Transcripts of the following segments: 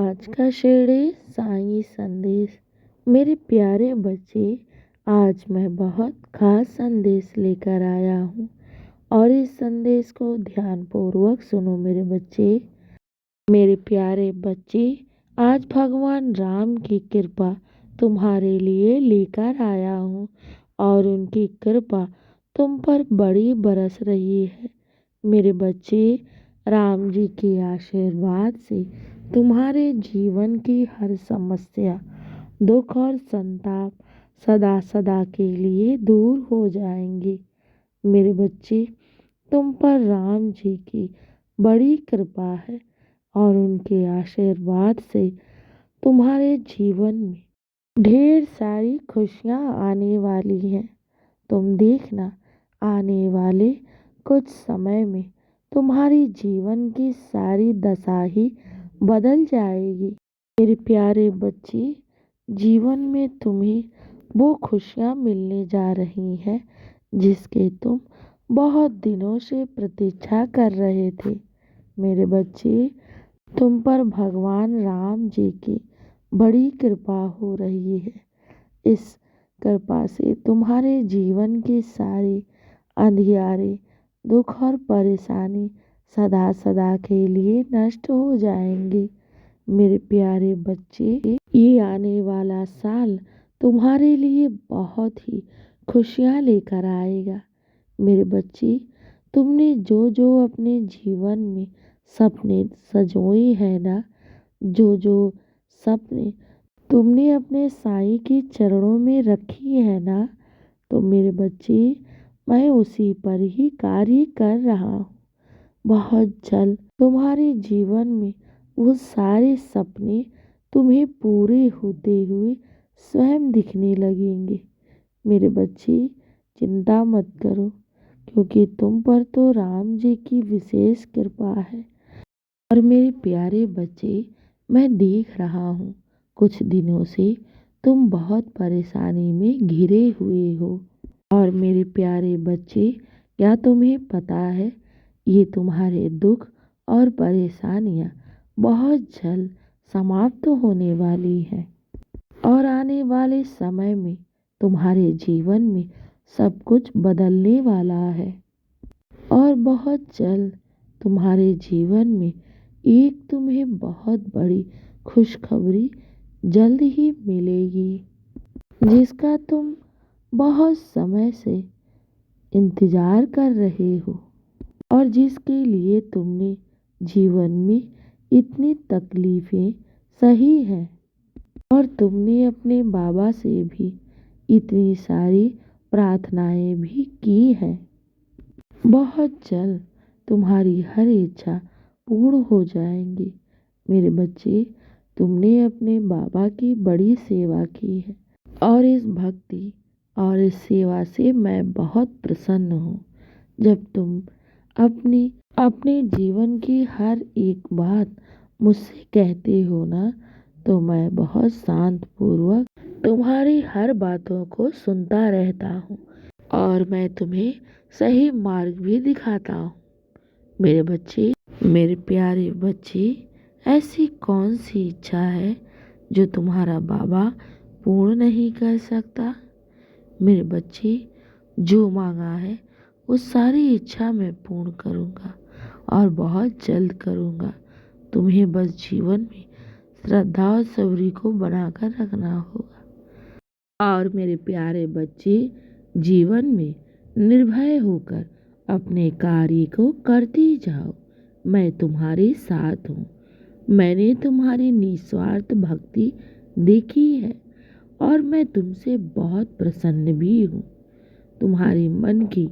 आज का शेर है साईं संदेश। मेरे प्यारे बच्चे, आज मैं बहुत खास संदेश लेकर आया हूँ और इस संदेश को ध्यानपूर्वक सुनो मेरे बच्चे। मेरे प्यारे बच्चे, आज भगवान राम की कृपा तुम्हारे लिए लेकर आया हूँ और उनकी कृपा तुम पर बड़ी बरस रही है। मेरे बच्चे, राम जी के आशीर्वाद से तुम्हारे जीवन की हर समस्या, दुख और संताप सदा सदा के लिए दूर हो जाएंगी। मेरे बच्चे, तुम पर राम जी की बड़ी कृपा है और उनके आशीर्वाद से तुम्हारे जीवन में ढेर सारी खुशियाँ आने वाली हैं। तुम देखना, आने वाले कुछ समय में तुम्हारी जीवन की सारी दशा ही बदल जाएगी। मेरे प्यारे बच्चे, जीवन में तुम्हें वो खुशियाँ मिलने जा रही हैं जिसके तुम बहुत दिनों से प्रतीक्षा कर रहे थे। मेरे बच्चे, तुम पर भगवान राम जी की बड़ी कृपा हो रही है। इस कृपा से तुम्हारे जीवन के सारे अंधियारे, दुख और परेशानी सदा सदा के लिए नष्ट हो जाएंगे। मेरे प्यारे बच्चे, ये आने वाला साल तुम्हारे लिए बहुत ही खुशियाँ लेकर आएगा। मेरे बच्चे, तुमने जो जो अपने जीवन में सपने सजोए हैं ना, जो जो सपने तुमने अपने साईं के चरणों में रखी है ना, तो मेरे बच्चे, मैं उसी पर ही कार्य कर रहा हूँ। बहुत जल्द तुम्हारे जीवन में वो सारे सपने तुम्हें पूरे होते हुए स्वयं दिखने लगेंगे। मेरे बच्चे, चिंता मत करो, क्योंकि तुम पर तो राम जी की विशेष कृपा है। और मेरे प्यारे बच्चे, मैं देख रहा हूँ कुछ दिनों से तुम बहुत परेशानी में घिरे हुए हो। और मेरे प्यारे बच्चे, क्या तुम्हें पता है, ये तुम्हारे दुख और परेशानियाँ बहुत जल्द समाप्त होने वाली हैं और आने वाले समय में तुम्हारे जीवन में सब कुछ बदलने वाला है। और बहुत जल्द तुम्हारे जीवन में एक तुम्हें बहुत बड़ी खुशखबरी जल्द ही मिलेगी, जिसका तुम बहुत समय से इंतजार कर रहे हो और जिसके लिए तुमने जीवन में इतनी तकलीफ़ें सही हैं और तुमने अपने बाबा से भी इतनी सारी प्रार्थनाएं भी की हैं। बहुत जल्द तुम्हारी हर इच्छा पूर्ण हो जाएंगी। मेरे बच्चे, तुमने अपने बाबा की बड़ी सेवा की है और इस भक्ति और इस सेवा से मैं बहुत प्रसन्न हूँ। जब तुम अपने जीवन की हर एक बात मुझसे कहते हो ना, तो मैं बहुत शांत पूर्वक तुम्हारी हर बातों को सुनता रहता हूँ और मैं तुम्हें सही मार्ग भी दिखाता हूँ। मेरे बच्चे, मेरे प्यारे बच्चे, ऐसी कौन सी इच्छा है जो तुम्हारा बाबा पूर्ण नहीं कर सकता? मेरे बच्चे, जो मांगा है उस सारी इच्छा मैं पूर्ण करूँगा और बहुत जल्द करूँगा। तुम्हें बस जीवन में श्रद्धा और सब्र को बनाकर रखना होगा। और मेरे प्यारे बच्चे, जीवन में निर्भय होकर अपने कार्य को करते जाओ। मैं तुम्हारे साथ हूँ। मैंने तुम्हारी निस्वार्थ भक्ति देखी है और मैं तुमसे बहुत प्रसन्न भी हूँ। तुम्हारे मन की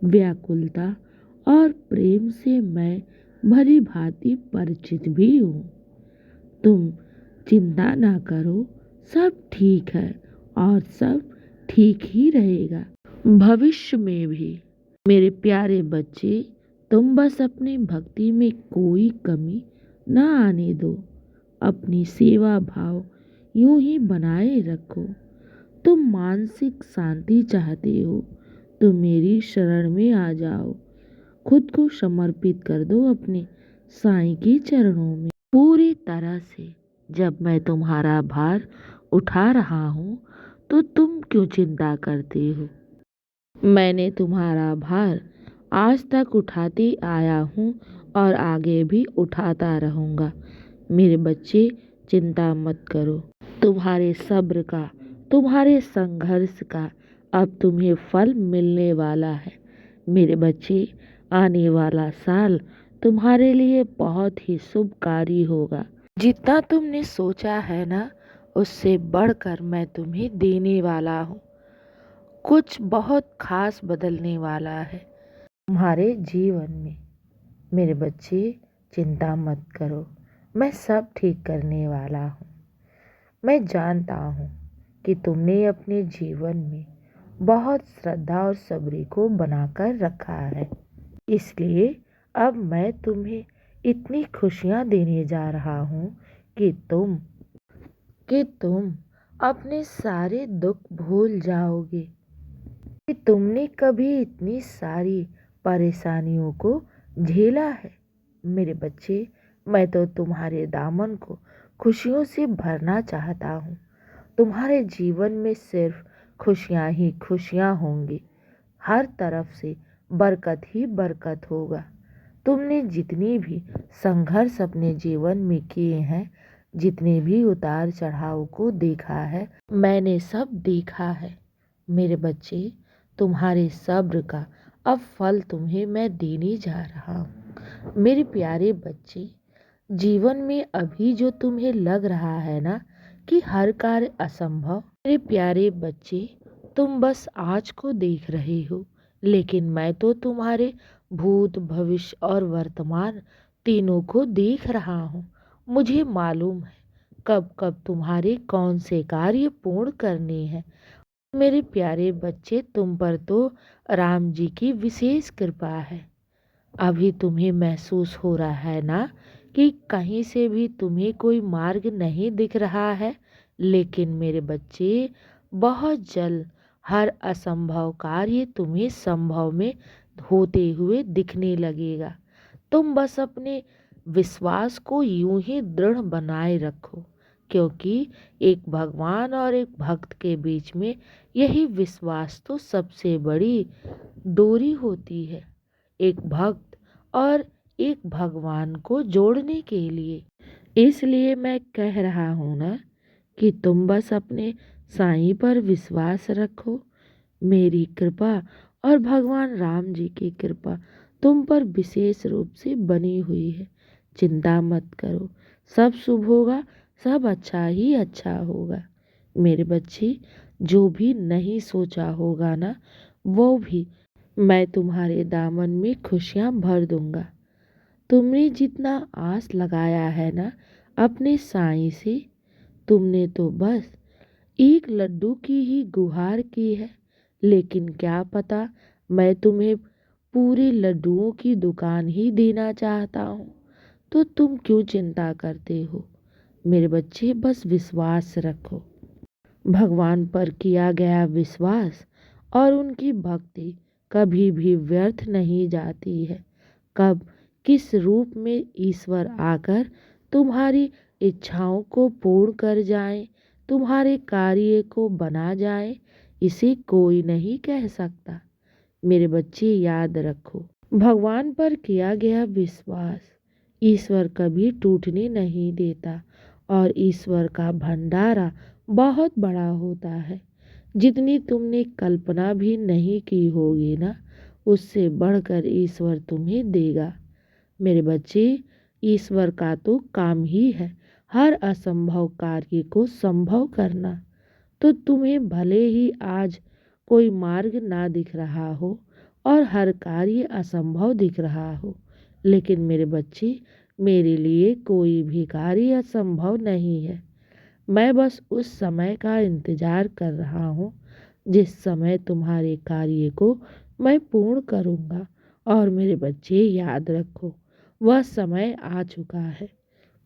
व्याकुलता और प्रेम से मैं भली भांति परिचित भी हूँ। तुम चिंता ना करो, सब ठीक है और सब ठीक ही रहेगा भविष्य में भी। मेरे प्यारे बच्चे, तुम बस अपनी भक्ति में कोई कमी ना आने दो। अपनी सेवा भाव यूं ही बनाए रखो। तुम मानसिक शांति चाहते हो तो मेरी शरण में आ जाओ। खुद को समर्पित कर दो अपने साईं के चरणों में पूरी तरह से। जब मैं तुम्हारा भार उठा रहा हूँ तो तुम क्यों चिंता करती हो? मैंने तुम्हारा भार आज तक उठाती आया हूँ और आगे भी उठाता रहूँगा। मेरे बच्चे, चिंता मत करो। तुम्हारे सब्र का, तुम्हारे संघर्ष का अब तुम्हें फल मिलने वाला है। मेरे बच्चे, आने वाला साल तुम्हारे लिए बहुत ही शुभकारी होगा। जितना तुमने सोचा है ना, उससे बढ़कर मैं तुम्हें देने वाला हूँ। कुछ बहुत खास बदलने वाला है तुम्हारे जीवन में। मेरे बच्चे, चिंता मत करो, मैं सब ठीक करने वाला हूँ। मैं जानता हूँ कि तुमने अपने जीवन में बहुत श्रद्धा और सब्री को बनाकर रखा है, इसलिए अब मैं तुम्हें इतनी खुशियाँ देने जा रहा हूँ कि तुम अपने सारे दुख भूल जाओगे कि तुमने कभी इतनी सारी परेशानियों को झेला है। मेरे बच्चे, मैं तो तुम्हारे दामन को खुशियों से भरना चाहता हूँ। तुम्हारे जीवन में सिर्फ खुशियाँ ही खुशियाँ होंगी। हर तरफ से बरकत ही बरकत होगा। तुमने जितनी भी संघर्ष अपने जीवन में किए हैं, जितने भी उतार चढ़ाव को देखा है, मैंने सब देखा है। मेरे बच्चे, तुम्हारे सब्र का अब फल तुम्हें मैं देने जा रहा हूँ। मेरे प्यारे बच्चे, जीवन में अभी जो तुम्हें लग रहा है ना कि हर कार्य असंभव, मेरे प्यारे बच्चे, तुम बस आज को देख रहे हो, लेकिन मैं तो तुम्हारे भूत, भविष्य और वर्तमान तीनों को देख रहा हूँ। मुझे मालूम है कब कब तुम्हारे कौन से कार्य पूर्ण करने हैं। मेरे प्यारे बच्चे, तुम पर तो राम जी की विशेष कृपा है। अभी तुम्हें महसूस हो रहा है ना कि कहीं से भी तुम्हें कोई मार्ग नहीं दिख रहा है, लेकिन मेरे बच्चे, बहुत जल्द हर असंभव कार्य तुम्हें संभव में होते हुए दिखने लगेगा। तुम बस अपने विश्वास को यूं ही दृढ़ बनाए रखो, क्योंकि एक भगवान और एक भक्त के बीच में यही विश्वास तो सबसे बड़ी डोरी होती है, एक भक्त और एक भगवान को जोड़ने के लिए। इसलिए मैं कह रहा हूँ ना कि तुम बस अपने साईं पर विश्वास रखो। मेरी कृपा और भगवान राम जी की कृपा तुम पर विशेष रूप से बनी हुई है। चिंता मत करो, सब शुभ होगा, सब अच्छा ही अच्छा होगा। मेरे बच्चे, जो भी नहीं सोचा होगा ना, वो भी मैं तुम्हारे दामन में खुशियाँ भर दूंगा। तुमने जितना आस लगाया है ना अपने साईं से, तुमने तो बस एक लड्डू की ही गुहार की है, लेकिन क्या पता मैं तुम्हें पूरे लड्डुओं की दुकान ही देना चाहता हूँ। तो तुम क्यों चिंता करते हो? मेरे बच्चे, बस विश्वास रखो। भगवान पर किया गया विश्वास और उनकी भक्ति कभी भी व्यर्थ नहीं जाती है। कब किस रूप में ईश्वर आकर तुम्हारी इच्छाओं को पूर्ण कर जाए, तुम्हारे कार्य को बना जाए, इसे कोई नहीं कह सकता। मेरे बच्चे, याद रखो, भगवान पर किया गया विश्वास ईश्वर कभी टूटने नहीं देता और ईश्वर का भंडारा बहुत बड़ा होता है। जितनी तुमने कल्पना भी नहीं की होगी ना, उससे बढ़कर ईश्वर तुम्हें देगा। मेरे बच्चे, ईश्वर का तो काम ही है हर असंभव कार्य को संभव करना। तो तुम्हें भले ही आज कोई मार्ग ना दिख रहा हो और हर कार्य असंभव दिख रहा हो, लेकिन मेरे बच्चे, मेरे लिए कोई भी कार्य असंभव नहीं है। मैं बस उस समय का इंतजार कर रहा हूँ जिस समय तुम्हारे कार्य को मैं पूर्ण करूँगा। और मेरे बच्चे, याद रखो, वह समय आ चुका है।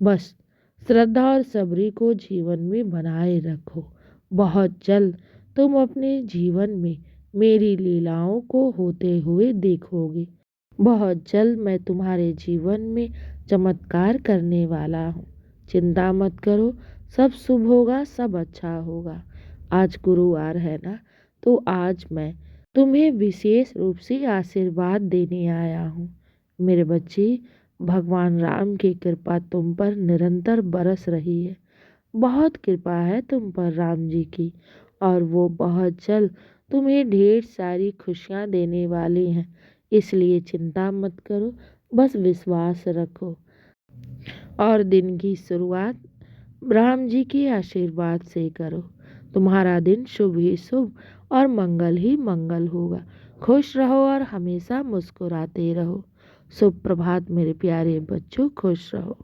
बस श्रद्धा और सब्री को जीवन में बनाए रखो। बहुत जल्द तुम अपने जीवन में मेरी लीलाओं को होते हुए देखोगे। बहुत जल्द मैं तुम्हारे जीवन में चमत्कार करने वाला हूँ। चिंता मत करो, सब शुभ होगा, सब अच्छा होगा। आज गुरुवार है ना, तो आज मैं तुम्हें विशेष रूप से आशीर्वाद देने आया हूँ। मेरे बच्चे, भगवान राम की कृपा तुम पर निरंतर बरस रही है। बहुत कृपा है तुम पर राम जी की, और वो बहुत जल्द तुम्हें ढेर सारी खुशियाँ देने वाले हैं। इसलिए चिंता मत करो, बस विश्वास रखो और दिन की शुरुआत राम जी के आशीर्वाद से करो। तुम्हारा दिन शुभ ही शुभ और मंगल ही मंगल होगा। खुश रहो और हमेशा मुस्कुराते रहो। शुभ प्रभात मेरे प्यारे बच्चों, खुश रहो।